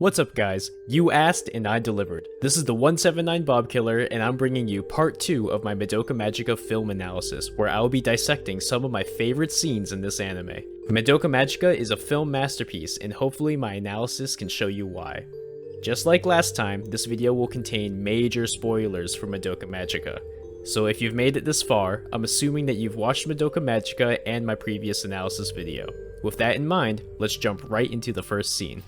What's up guys? You asked and I delivered. This is the 179 Bob Killer and I'm bringing you part 2 of my Madoka Magica Film Analysis, where I will be dissecting some of my favorite scenes in this anime. Madoka Magica is a film masterpiece and hopefully my analysis can show you why. Just like last time, this video will contain major spoilers for Madoka Magica. So if you've made it this far, I'm assuming that you've watched Madoka Magica and my previous analysis video. With that in mind, let's jump right into the first scene.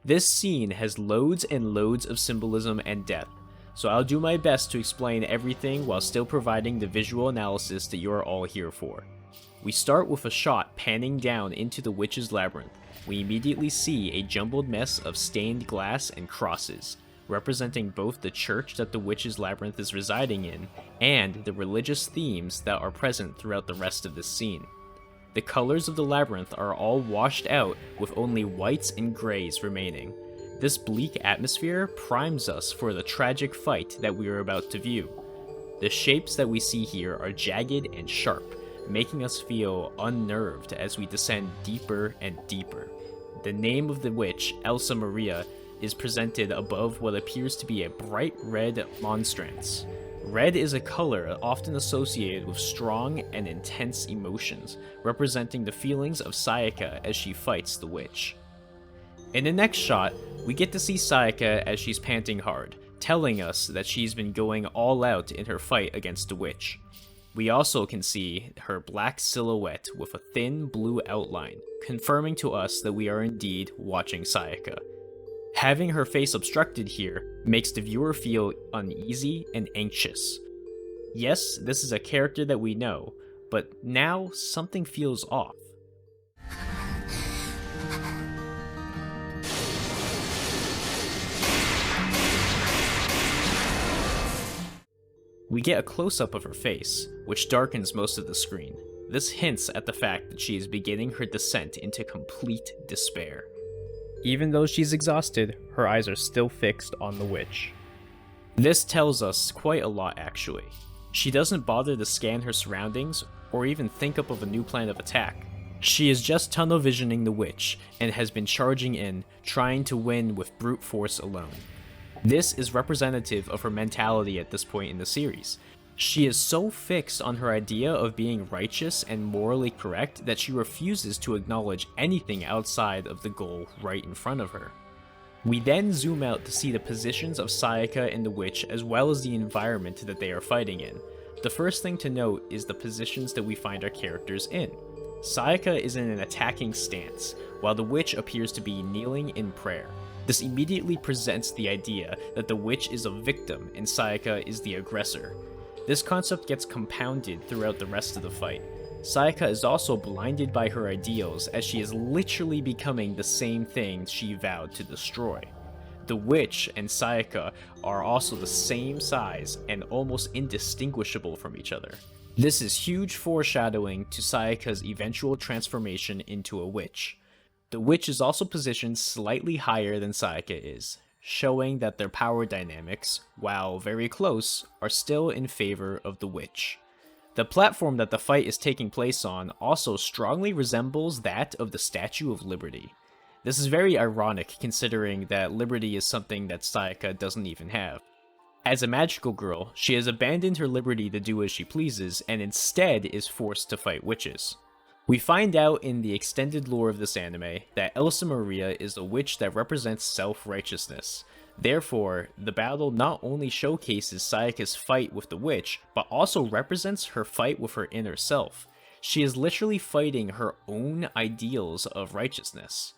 This scene has loads and loads of symbolism and depth, so I'll do my best to explain everything while still providing the visual analysis that you are all here for. We start with a shot panning down into the Witch's Labyrinth. We immediately see a jumbled mess of stained glass and crosses, representing both the church that the Witch's Labyrinth is residing in, and the religious themes that are present throughout the rest of this scene. The colors of the labyrinth are all washed out with only whites and grays remaining. This bleak atmosphere primes us for the tragic fight that we are about to view. The shapes that we see here are jagged and sharp, making us feel unnerved as we descend deeper and deeper. The name of the witch, Elsa Maria, is presented above what appears to be a bright red monstrance. Red is a color often associated with strong and intense emotions, representing the feelings of Sayaka as she fights the witch. In the next shot, we get to see Sayaka as she's panting hard, telling us that she's been going all out in her fight against the witch. We also can see her black silhouette with a thin blue outline, confirming to us that we are indeed watching Sayaka. Having her face obstructed here makes the viewer feel uneasy and anxious. Yes, this is a character that we know, but now something feels off. We get a close-up of her face, which darkens most of the screen. This hints at the fact that she is beginning her descent into complete despair. Even though she's exhausted, her eyes are still fixed on the witch. This tells us quite a lot actually. She doesn't bother to scan her surroundings or even think up of a new plan of attack. She is just tunnel visioning the witch and has been charging in, trying to win with brute force alone. This is representative of her mentality at this point in the series. She is so fixed on her idea of being righteous and morally correct that she refuses to acknowledge anything outside of the goal right in front of her. We then zoom out to see the positions of Sayaka and the witch as well as the environment that they are fighting in. The first thing to note is the positions that we find our characters in. Sayaka is in an attacking stance, while the witch appears to be kneeling in prayer. This immediately presents the idea that the witch is a victim and Sayaka is the aggressor. This concept gets compounded throughout the rest of the fight. Sayaka is also blinded by her ideals as she is literally becoming the same thing she vowed to destroy. The witch and Sayaka are also the same size and almost indistinguishable from each other. This is huge foreshadowing to Sayaka's eventual transformation into a witch. The witch is also positioned slightly higher than Sayaka is, showing that their power dynamics, while very close, are still in favor of the witch. The platform that the fight is taking place on also strongly resembles that of the Statue of Liberty. This is very ironic considering that liberty is something that Sayaka doesn't even have. As a magical girl, she has abandoned her liberty to do as she pleases and instead is forced to fight witches. We find out in the extended lore of this anime that Elsa Maria is a witch that represents self-righteousness. Therefore, the battle not only showcases Sayaka's fight with the witch, but also represents her fight with her inner self. She is literally fighting her own ideals of righteousness.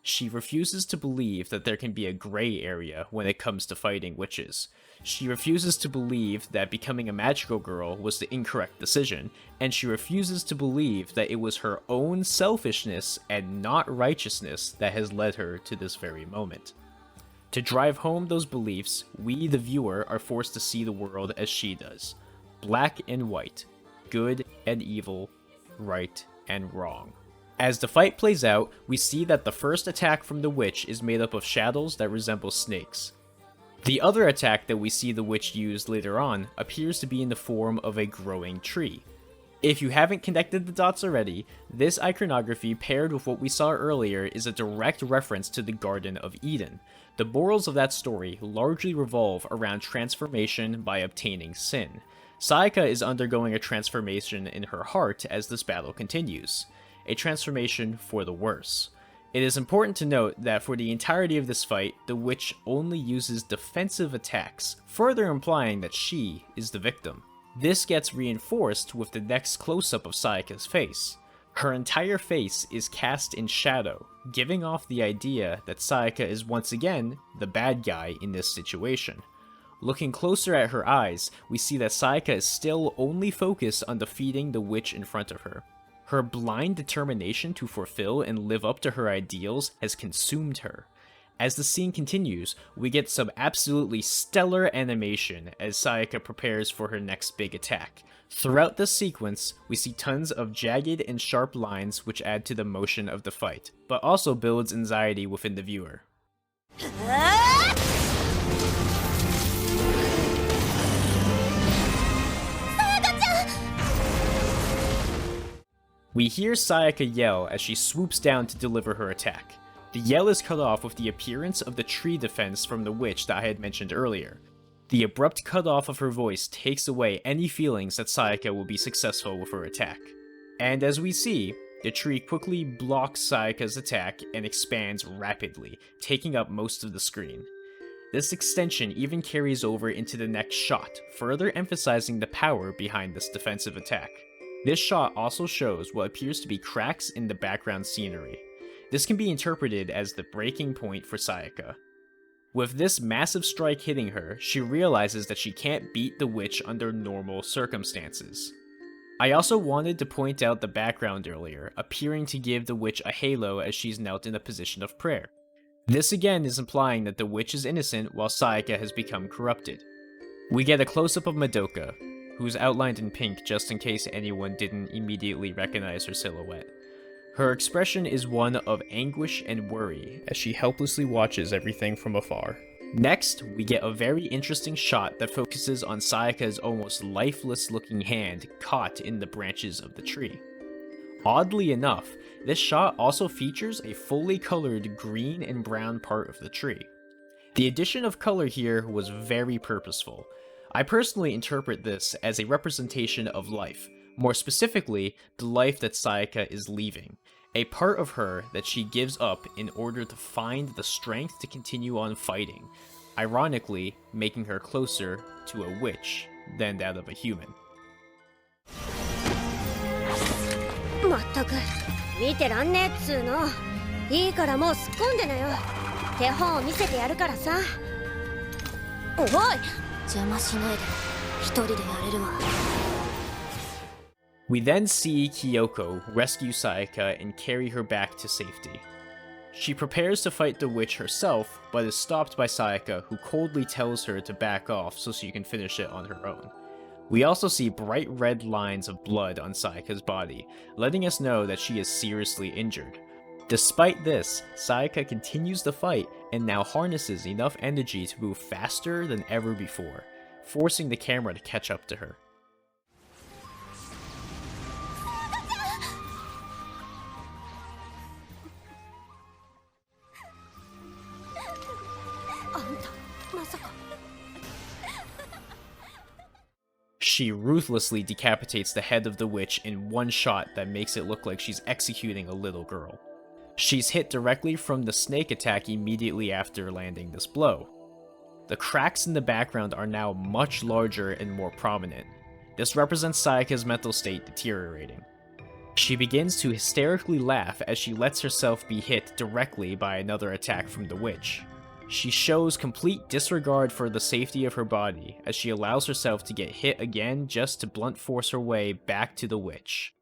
She refuses to believe that there can be a gray area when it comes to fighting witches. She refuses to believe that becoming a magical girl was the incorrect decision, and she refuses to believe that it was her own selfishness and not righteousness that has led her to this very moment. To drive home those beliefs, we, the viewer, are forced to see the world as she does. Black and white, good and evil, right and wrong. As the fight plays out, we see that the first attack from the witch is made up of shadows that resemble snakes. The other attack that we see the witch use later on appears to be in the form of a growing tree. If you haven't connected the dots already, this iconography paired with what we saw earlier is a direct reference to the Garden of Eden. The morals of that story largely revolve around transformation by obtaining sin. Sayaka is undergoing a transformation in her heart as this battle continues, a transformation for the worse. It is important to note that for the entirety of this fight, the witch only uses defensive attacks, further implying that she is the victim. This gets reinforced with the next close-up of Sayaka's face. Her entire face is cast in shadow, giving off the idea that Sayaka is once again the bad guy in this situation. Looking closer at her eyes, we see that Sayaka is still only focused on defeating the witch in front of her. Her blind determination to fulfill and live up to her ideals has consumed her. As the scene continues, we get some absolutely stellar animation as Sayaka prepares for her next big attack. Throughout this sequence, we see tons of jagged and sharp lines which add to the motion of the fight, but also builds anxiety within the viewer. We hear Sayaka yell as she swoops down to deliver her attack. The yell is cut off with the appearance of the tree defense from the witch that I had mentioned earlier. The abrupt cutoff of her voice takes away any feelings that Sayaka will be successful with her attack. And as we see, the tree quickly blocks Sayaka's attack and expands rapidly, taking up most of the screen. This extension even carries over into the next shot, further emphasizing the power behind this defensive attack. This shot also shows what appears to be cracks in the background scenery. This can be interpreted as the breaking point for Sayaka. With this massive strike hitting her, she realizes that she can't beat the witch under normal circumstances. I also wanted to point out the background earlier, appearing to give the witch a halo as she's knelt in a position of prayer. This again is implying that the witch is innocent while Sayaka has become corrupted. We get a close-up of Madoka, who's outlined in pink just in case anyone didn't immediately recognize her silhouette. Her expression is one of anguish and worry as she helplessly watches everything from afar. Next, we get a very interesting shot that focuses on Sayaka's almost lifeless looking hand caught in the branches of the tree. Oddly enough, this shot also features a fully colored green and brown part of the tree. The addition of color here was very purposeful. I personally interpret this as a representation of life, more specifically, the life that Sayaka is leaving, a part of her that she gives up in order to find the strength to continue on fighting, ironically making her closer to a witch than that of a human. まったく見てらんねえっつうの。いいからもうすっ込んでなよ。手本を見せてやるからさ。おい邪魔しないで一人でやれるわ。We then see Kyoko rescue Sayaka and carry her back to safety. She prepares to fight the witch herself, but is stopped by Sayaka, who coldly tells her to back off so she can finish it on her own. We also see bright red lines of blood on Sayaka's body, letting us know that she is seriously injured. Despite this, Sayaka continues the fight and now harnesses enough energy to move faster than ever before, forcing the camera to catch up to her. She ruthlessly decapitates the head of the witch in one shot that makes it look like she's executing a little girl. She's hit directly from the snake attack immediately after landing this blow. The cracks in the background are now much larger and more prominent. This represents Sayaka's mental state deteriorating. She begins to hysterically laugh as she lets herself be hit directly by another attack from the witch. She shows complete disregard for the safety of her body as she allows herself to get hit again just to blunt force her way back to the witch.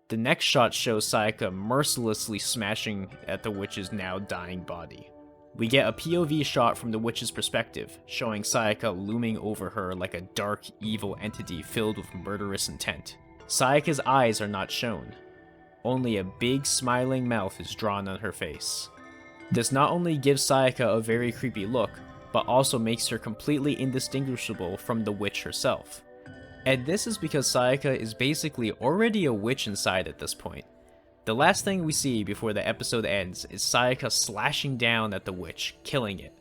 The next shot shows Sayaka mercilessly smashing at the witch's now dying body. We get a POV shot from the witch's perspective, showing Sayaka looming over her like a dark, evil entity filled with murderous intent. Sayaka's eyes are not shown. Only a big, smiling mouth is drawn on her face. This not only gives Sayaka a very creepy look, but also makes her completely indistinguishable from the witch herself. And this is because Sayaka is basically already a witch inside at this point. The last thing we see before the episode ends is Sayaka slashing down at the witch, killing it.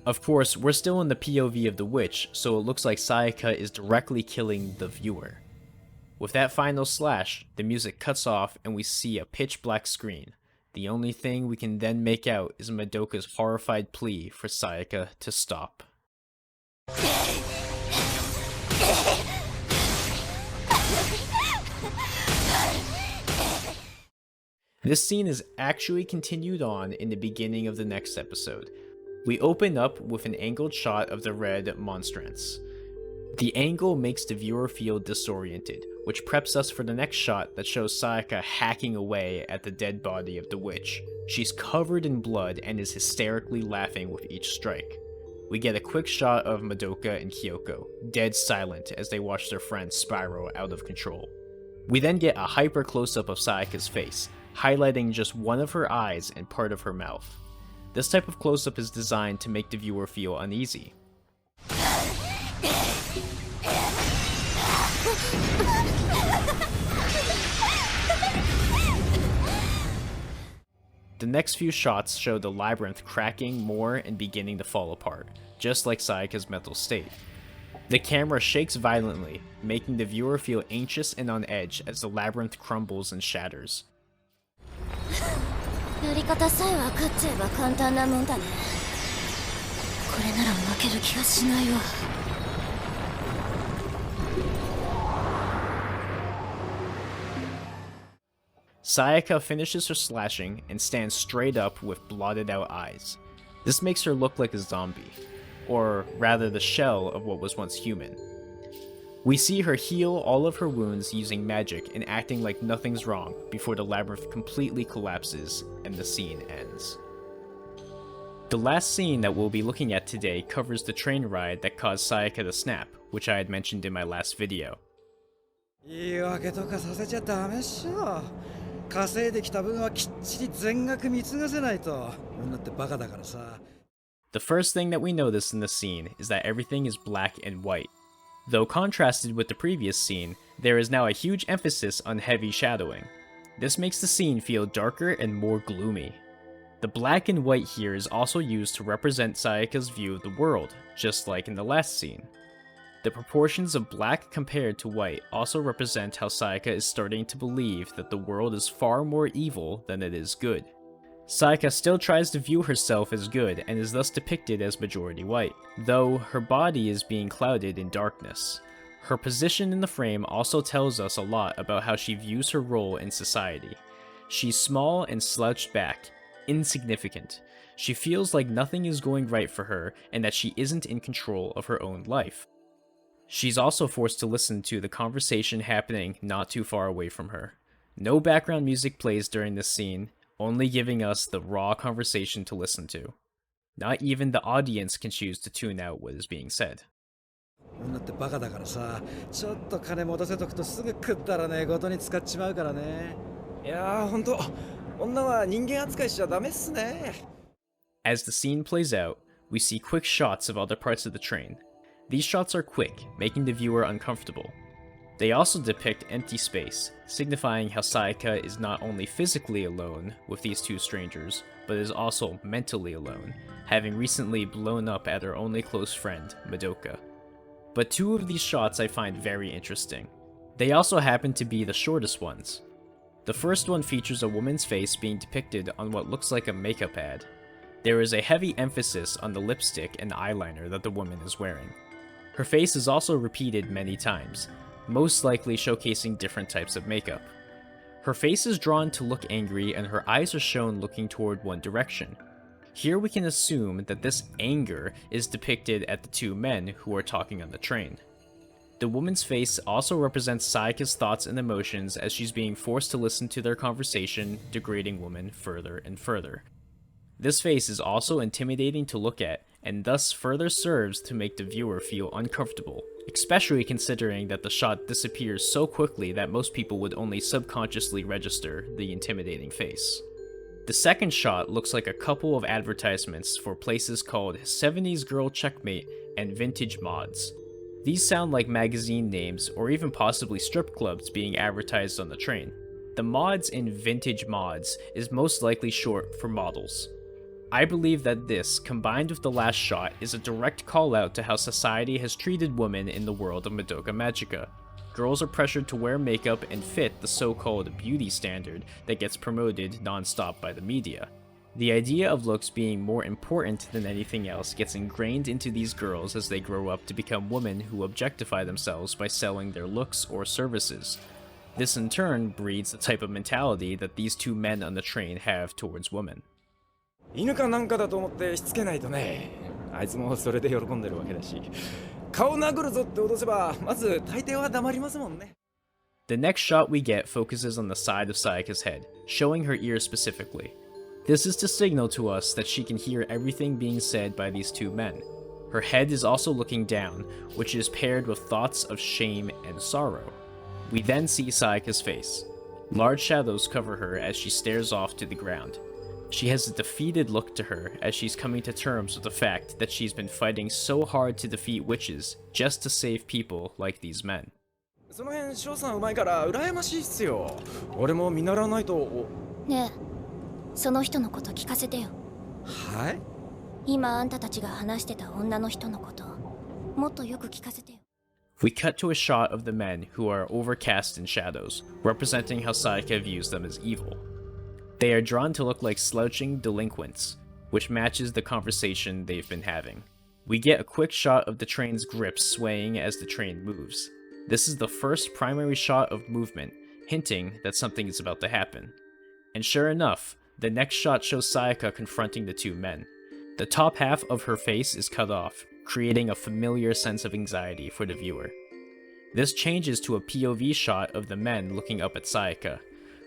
Of course, we're still in the POV of the witch, so it looks like Sayaka is directly killing the viewer. With that final slash, the music cuts off and we see a pitch black screen. The only thing we can then make out is Madoka's horrified plea for Sayaka to stop. This scene is actually continued on in the beginning of the next episode. We open up with an angled shot of the red monstrance. The angle makes the viewer feel disoriented, which preps us for the next shot that shows Sayaka hacking away at the dead body of the witch. She's covered in blood and is hysterically laughing with each strike. We get a quick shot of Madoka and Kyoko, dead silent as they watch their friend spiral out of control. We then get a hyper close-up of Sayaka's face, highlighting just one of her eyes and part of her mouth. This type of close-up is designed to make the viewer feel uneasy. The next few shots show the labyrinth cracking more and beginning to fall apart, just like Sayaka's mental state. The camera shakes violently, making the viewer feel anxious and on edge as the labyrinth crumbles and shatters. Sayaka finishes her slashing and stands straight up with blotted out eyes. This makes her look like a zombie, or rather the shell of what was once human. We see her heal all of her wounds using magic and acting like nothing's wrong before the labyrinth completely collapses and the scene ends. The last scene that we'll be looking at today covers the train ride that caused Sayaka to snap, which I had mentioned in my last video. The first thing that we notice in the scene is that everything is black and white. Though contrasted with the previous scene, there is now a huge emphasis on heavy shadowing. This makes the scene feel darker and more gloomy. The black and white here is also used to represent Sayaka's view of the world, just like in the last scene. The proportions of black compared to white also represent how Sayaka is starting to believe that the world is far more evil than it is good. Sayaka still tries to view herself as good and is thus depicted as majority white, though her body is being clouded in darkness. Her position in the frame also tells us a lot about how she views her role in society. She's small and slouched back, insignificant. She feels like nothing is going right for her and that she isn't in control of her own life. She's also forced to listen to the conversation happening not too far away from her. No background music plays during this scene, only giving us the raw conversation to listen to. Not even the audience can choose to tune out what is being said. As the scene plays out, we see quick shots of other parts of the train. These shots are quick, making the viewer uncomfortable. They also depict empty space, signifying how Sayaka is not only physically alone with these two strangers, but is also mentally alone, having recently blown up at her only close friend, Madoka. But two of these shots I find very interesting. They also happen to be the shortest ones. The first one features a woman's face being depicted on what looks like a makeup ad. There is a heavy emphasis on the lipstick and eyeliner that the woman is wearing. Her face is also repeated many times, most likely showcasing different types of makeup. Her face is drawn to look angry and her eyes are shown looking toward one direction. Here we can assume that this anger is depicted at the two men who are talking on the train. The woman's face also represents Sayaka's thoughts and emotions as she's being forced to listen to their conversation, degrading woman further and further. This face is also intimidating to look at, and thus further serves to make the viewer feel uncomfortable, especially considering that the shot disappears so quickly that most people would only subconsciously register the intimidating face. The second shot looks like a couple of advertisements for places called 70s Girl Checkmate and Vintage Mods. These sound like magazine names or even possibly strip clubs being advertised on the train. The mods in Vintage Mods is most likely short for models. I believe that this, combined with the last shot, is a direct call out to how society has treated women in the world of Madoka Magica. Girls are pressured to wear makeup and fit the so-called beauty standard that gets promoted non-stop by the media. The idea of looks being more important than anything else gets ingrained into these girls as they grow up to become women who objectify themselves by selling their looks or services. This in turn breeds the type of mentality that these two men on the train have towards women. 犬かなんかだと思ってしつけないとね。あいつもそれで喜んでるわけだし。顔殴るぞって脅せば、まず大抵は黙りますもんね。The next shot we get focuses on the side of Sayaka's head, showing her ear specifically. This is to signal to us that she can hear everything being said by these two men. Her head is also looking down, which is paired with thoughts of shame and sorrow. We then see Sayaka's face. Large shadows cover her as she stares off to the ground. She has a defeated look to her as she's coming to terms with the fact that she's been fighting so hard to defeat witches just to save people like these men. その辺翔さんうまいから羨ましいっすよ。俺も見習わないと。ねえ、その人のこと聞かせてよ。はい？今あんたたちが話してた女の人のこと、もっとよく聞かせてよ。We cut to a shot of the men who are overcast in shadows, representing how Sayaka views them as evil. They are drawn to look like slouching delinquents, which matches the conversation they've been having. We get a quick shot of the train's grips swaying as the train moves. This is the first primary shot of movement, hinting that something is about to happen. And sure enough, the next shot shows Sayaka confronting the two men. The top half of her face is cut off, creating a familiar sense of anxiety for the viewer. This changes to a POV shot of the men looking up at Sayaka.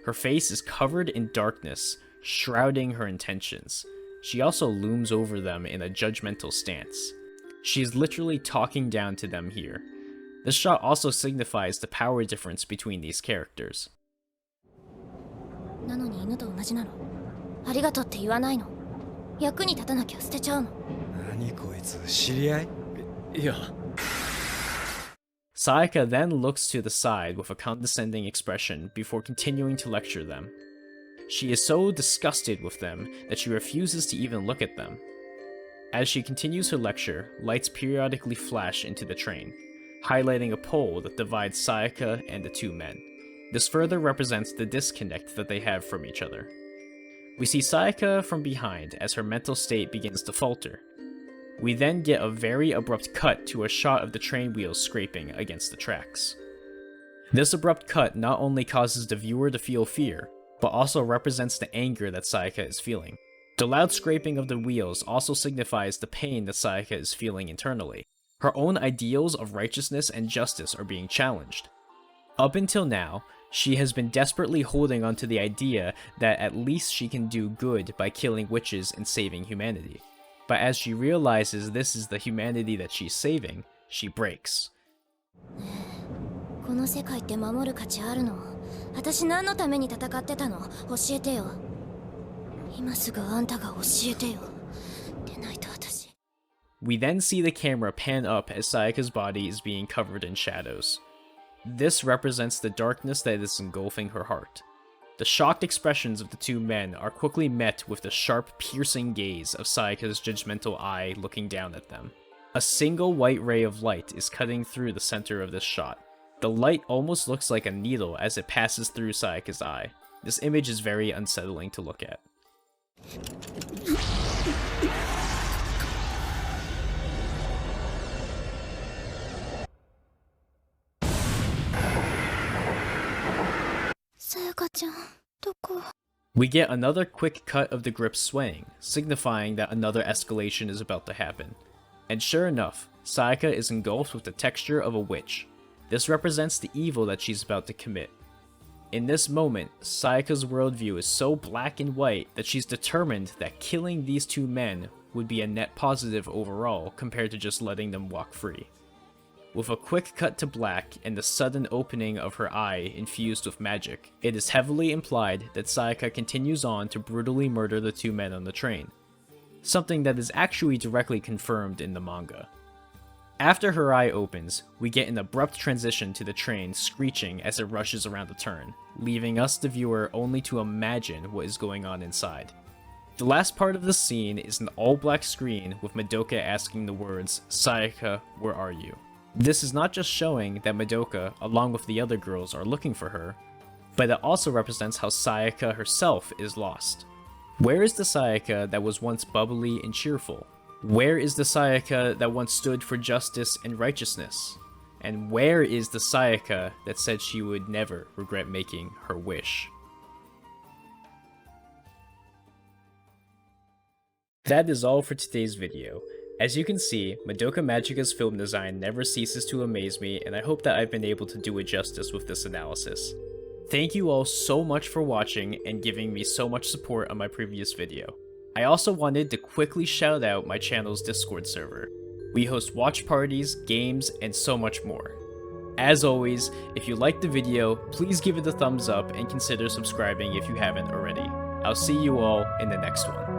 Her face is covered in darkness, shrouding her intentions. She also looms over them in a judgmental stance. She is literally talking down to them here. This shot also signifies the power difference between these characters. なのに犬と同じなの。ありがとうって言わないの。役に立たなきゃ捨てちゃうの。何こいつ、知り合い？いや。Sayaka then looks to the side with a condescending expression before continuing to lecture them. She is so disgusted with them that she refuses to even look at them. As she continues her lecture, lights periodically flash into the train, highlighting a pole that divides Sayaka and the two men. This further represents the disconnect that they have from each other. We see Sayaka from behind as her mental state begins to falter. We then get a very abrupt cut to a shot of the train wheels scraping against the tracks. This abrupt cut not only causes the viewer to feel fear, but also represents the anger that Sayaka is feeling. The loud scraping of the wheels also signifies the pain that Sayaka is feeling internally. Her own ideals of righteousness and justice are being challenged. Up until now, she has been desperately holding onto the idea that at least she can do good by killing witches and saving humanity. But as she realizes this is the humanity that she's saving, she breaks. この世界って守る価値あるの？私何のために戦ってたの？教えてよ。今すぐあんたが教えてよ。でないと私。We then see the camera pan up as Sayaka's body is being covered in shadows. This represents the darkness that is engulfing her heart. The shocked expressions of the two men are quickly met with the sharp, piercing gaze of Sayaka's judgmental eye looking down at them. A single white ray of light is cutting through the center of this shot. The light almost looks like a needle as it passes through Sayaka's eye. This image is very unsettling to look at. We get another quick cut of the grip swaying, signifying that another escalation is about to happen. And sure enough, Sayaka is engulfed with the texture of a witch. This represents the evil that she's about to commit. In this moment, Sayaka's worldview is so black and white that she's determined that killing these two men would be a net positive overall compared to just letting them walk free. With a quick cut to black and the sudden opening of her eye infused with magic, it is heavily implied that Sayaka continues on to brutally murder the two men on the train, something that is actually directly confirmed in the manga. After her eye opens, we get an abrupt transition to the train screeching as it rushes around a turn, leaving us the viewer only to imagine what is going on inside. The last part of the scene is an all-black screen with Madoka asking the words, "Sayaka, where are you?" This is not just showing that Madoka, along with the other girls, are looking for her, but it also represents how Sayaka herself is lost. Where is the Sayaka that was once bubbly and cheerful? Where is the Sayaka that once stood for justice and righteousness? And where is the Sayaka that said she would never regret making her wish? That is all for today's video. As you can see, Madoka Magica's film design never ceases to amaze me, and I hope that I've been able to do it justice with this analysis. Thank you all so much for watching and giving me so much support on my previous video. I also wanted to quickly shout out my channel's Discord server. We host watch parties, games, and so much more. As always, if you liked the video, please give it a thumbs up and consider subscribing if you haven't already. I'll see you all in the next one.